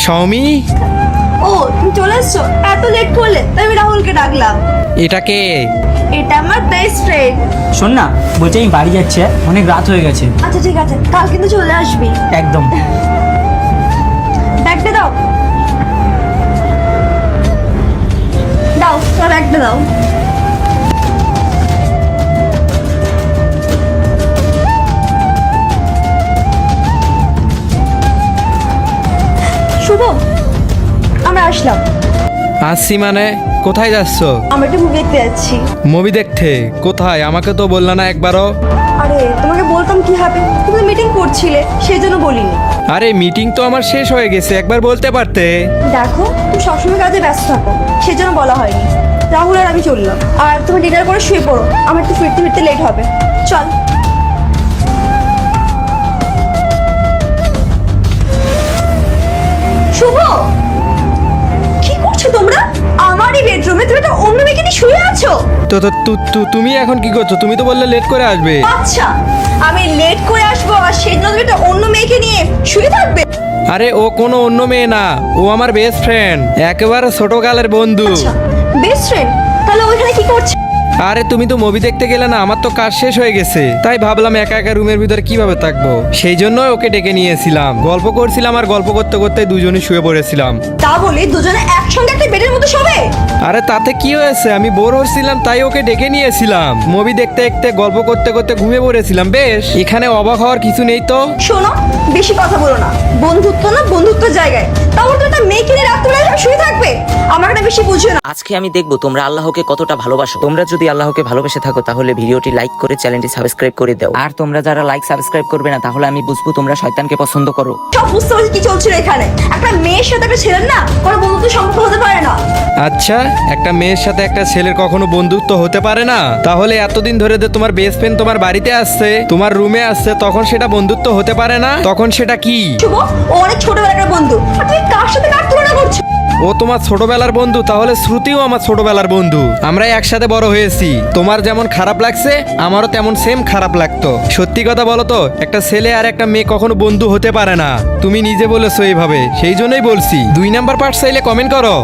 সৌমি, ও তুমি চলে এসছো? এত লেট করলে তাই আমি রাহুলকে ডাকলাম। এটা কে? এটা আমার বেস্ট ফ্রেন্ড। শোন না, বলছি আমি বাড়ি যাচ্ছি, অনেক রাত হয়ে গেছে। আচ্ছা ঠিক আছে, কাল কিন্তু চলে আসবি। একদম। ব্যাগটা দাও, দাও তোমার ব্যাগটা দাও। শুভ, আমরা আসলাম। আসছি মানে? কোথায় যাচ্ছ? আমরা একটা মুভি দেখতে যাচ্ছি। মুভি দেখতে? কোথায়? আমাকে তো বললা না একবারও। আরে তোমাকে বলতাম কি হবে, তুমি মিটিং করছিলে সেই জন্য বলিনি। আরে মিটিং তো আমার শেষ হয়ে গেছে, একবার বলতে পারতে। দেখো তুমি সবসময় কাজে ব্যস্ত থাকো, সেই জন্য বলা হয়নি। রাহুল আর আমি চললাম, আর তুমি ডিনার করে শুয়ে পড়ো, আমার একটু ফিরতে ফিরতে লেট হবে। চল। শুভ, কি করছো তোমরা? আমারই বেডরুমে তুমি একটা অন্য মেয়েকে নিয়ে শুয়ে আছো। তুমি এখন কি করছো? তুমি তো বললে লেট করে আসবে। আচ্ছা, আমি লেট করে আসবো আর সেই জন্য তুমি একটা অন্য মেয়েকে নিয়ে শুয়ে থাকবে? আরে ও কোনো অন্য মেয়ে না, ও আমার বেস্ট ফ্রেন্ড, একেবারে ছোটকালের বন্ধু। আচ্ছা, বেস্ট ফ্রেন্ড, তাহলে ওইখানে কি করছে? আরে তুমি তো মুভি দেখতে গেলে না, আমার তো কাজ শেষ হয়ে গেছে, তাই ভাবলাম একা একা রুমের ভিতরে কিভাবে থাকবো, সেই জন্য ওকে ডেকে নিয়েছিলাম। গল্প করছিলাম আর গল্প করতে করতে দুজনে শুয়ে পড়েছিলাম। তা বলে দুজনে একসঙ্গে একটা বেডের মধ্যে শোবে? আরে তাতে কি হয়েছে, আমি বোর হচ্ছিলাম তাই ওকে ডেকে নিয়েছিলাম। মুভি দেখতে দেখতে গল্প করতে করতে ঘুমিয়ে পড়েছিলাম। বেশ, এখানে অবাক হওয়ার কিছু নেই তো। শোনো, বেশি কথা বলো না। বন্ধুত্ব না বন্ধুত্বের জায়গায়, তাও তুমি একটা মেয়েকে নিয়ে রাত্রে শুয়ে থাকবে? আমার একটা বেশি বুঝিও না। আজকে আমি দেখবো তোমরা আল্লাহকে কতটা ভালোবাসো। তোমরা যদি আল্লাহকে ভালোবেসে থাকো তাহলে ভিডিওটি লাইক করে চ্যানেলটি সাবস্ক্রাইব করে দাও। আর তোমরা যারা লাইক সাবস্ক্রাইব করবে না তাহলে আমি বুঝবো তোমরা শয়তানকে পছন্দ করো। সব বুঝতে পারছি কি চলছিল এখানে। একটা মেয়ের সাথে একটা ছেলের না কোনো বন্ধুত্ব সম্পর্ক হতে পারে না। আচ্ছা, একটা মেয়ের সাথে একটা ছেলের কখনো বন্ধুত্ব হতে পারে না? তাহলে এতদিন ধরে যে তোমার বেস্ট ফ্রেন্ড তোমার বাড়িতে আসছে, তোমার রুমে আসছে, তখন সেটা বন্ধুত্ব হতে পারে না? তখন সেটা কি? শুভ, ও অনেক ছোটবেলার বন্ধু, আর তুমি কার সাথে কার তুলনা করছো? ও তোমার ছোটবেলার বন্ধু, তাহলে শ্রুতিও আমার ছোটবেলার বন্ধু। আমরা একসাথে বড় হয়েছি। তোমার যেমন খারাপ লাগছে আমারও তেমন সেম খারাপ লাগতো। সত্যি কথা বলো তো, একটা ছেলে আর একটা মেয়ে কখনো বন্ধু হতে পারে না। তুমি নিজে বলেছো এইভাবে, সেই জন্যই বলছি। 2 নাম্বার পার্ট চাইলে কমেন্ট করো।